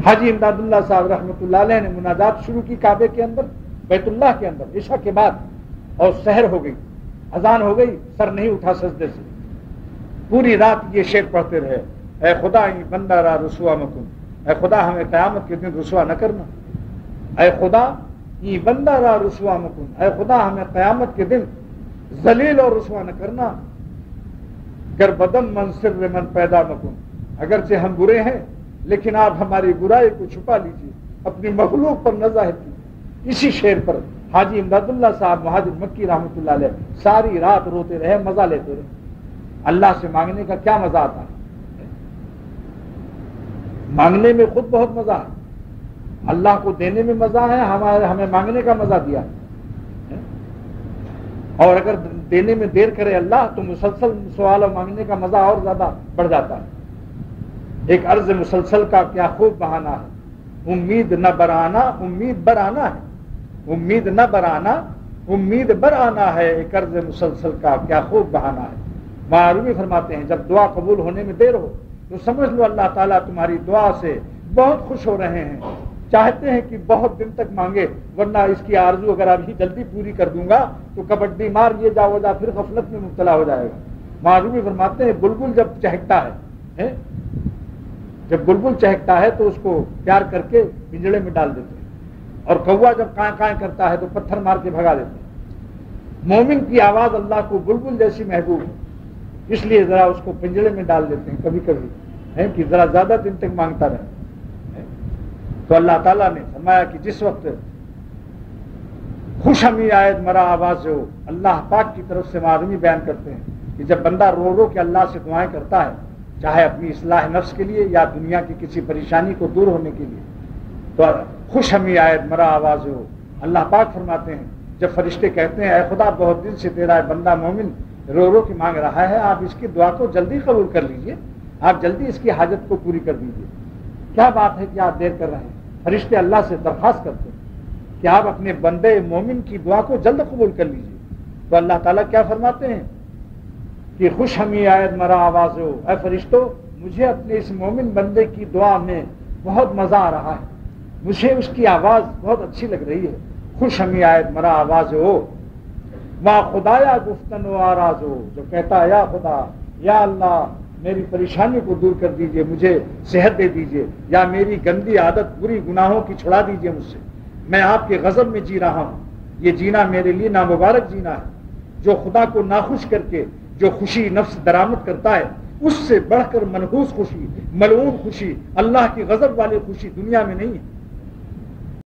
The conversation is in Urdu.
حاجی امداد اللہ صاحب رحمۃ اللہ علیہ نے مناجات شروع کی کعبے کے اندر، بیت اللہ کے اندر، عشاء کے بعد، اور سحر ہو گئی، اذان ہو گئی، سر نہیں اٹھا سجدے سے، پوری رات یہ شعر پڑھتے رہے، اے خدا یہ بندہ را رسوا مکن، اے خدا ہمیں قیامت کے دن رسوا نہ کرنا، اے خدا یہ بندہ را رسوا مکن، اے خدا ہمیں قیامت کے دن ذلیل اور رسوا نہ کرنا، گر بدم من سر من پیدا مکن، اگرچہ ہم برے ہیں لیکن آپ ہماری برائی کو چھپا لیجیے، اپنی مخلوق پر نہ ظاہر کیجیے۔ اسی شعر پر حاجی امداد اللہ صاحب مہاجر مکی رحمۃ اللہ علیہ ساری رات روتے رہے، مزہ لیتے رہے۔ اللہ سے مانگنے کا کیا مزہ آتا ہے؟ مانگنے میں خود بہت مزہ ہے، اللہ کو دینے میں مزہ ہے، ہمیں مانگنے کا مزہ دیا ہے۔ اور اگر دینے میں دیر کرے اللہ تو مسلسل سوال اور مانگنے کا مزہ اور زیادہ بڑھ جاتا ہے۔ ایک عرض مسلسل کا کیا خوب بہانہ ہے، امید نہ برانا امید برانا ہے، امید نہ برانا امید برانا ہے، ایک عرض مسلسل کا کیا خوب بہانہ ہے۔ معروی فرماتے ہیں جب دعا قبول ہونے میں دیر ہو تو سمجھ لو اللہ تعالیٰ تمہاری دعا سے بہت خوش ہو رہے ہیں، چاہتے ہیں کہ بہت دن تک مانگے، ورنہ اس کی آرزو اگر ابھی جلدی پوری کر دوں گا تو کبڈی مار یہ جا وہ جا پھر غفلت میں مبتلا ہو جائے گا۔ معروی فرماتے ہیں بلبل جب چہکتا ہے، جب بلبل چہکتا ہے تو اس کو پیار کر کے پنجڑے میں ڈال دیتے ہیں، اور کوا جب کائیں کائیں کرتا ہے تو پتھر مار کے بھگا دیتے ہیں۔ مومن کی آواز اللہ کو بلبل جیسی محبوب ہے، اس لیے ذرا اس کو پنجڑے میں ڈال دیتے ہیں کبھی کبھی، ہے کہ ذرا زیادہ دن تک مانگتا رہے۔ تو اللہ تعالیٰ نے فرمایا کہ جس وقت خوش ہمی آیت مرا آواز ہو، اللہ پاک کی طرف سے معلومی بیان کرتے ہیں کہ جب بندہ رو رو کے اللہ سے دعائیں کرتا ہے، چاہے اپنی اصلاح نفس کے لیے یا دنیا کی کسی پریشانی کو دور ہونے کے لیے، تو خوش ہمی آیت مرا آواز ہو، اللہ پاک فرماتے ہیں جب فرشتے کہتے ہیں اے خدا بہت دن سے تیرا بندہ مومن رو رو کے مانگ رہا ہے، آپ اس کی دعا کو جلدی قبول کر لیجئے، آپ جلدی اس کی حاجت کو پوری کر دیجئے، کیا بات ہے کہ آپ دیر کر رہے ہیں۔ فرشتے اللہ سے درخواست کرتے ہیں کہ آپ اپنے بندے مومن کی دعا کو جلد قبول کر لیجئے، تو اللہ تعالیٰ کیا فرماتے ہیں کہ خوش ہمی آیت مرا آواز ہو، اے فرشتوں مجھے اپنے اس مومن بندے کی دعا میں بہت مزہ آ رہا ہے، مجھے اس کی آواز بہت اچھی لگ رہی ہے، خوش ہمی آیت مرا آواز ہو، ماں خدایا گفتن و آراز ہو، جو کہتا ہے یا خدا یا اللہ میری پریشانی کو دور کر دیجئے، مجھے صحت دے دیجئے، یا میری گندی عادت بری گناہوں کی چھڑا دیجئے مجھ سے، میں آپ کے غضب میں جی رہا ہوں، یہ جینا میرے لیے نامبارک جینا ہے۔ جو خدا کو ناخوش کر کے جو خوشی نفس درآمد کرتا ہے، اس سے بڑھ کر منحوس خوشی، ملعون خوشی، اللہ کی غضب والی خوشی دنیا میں نہیں ہے۔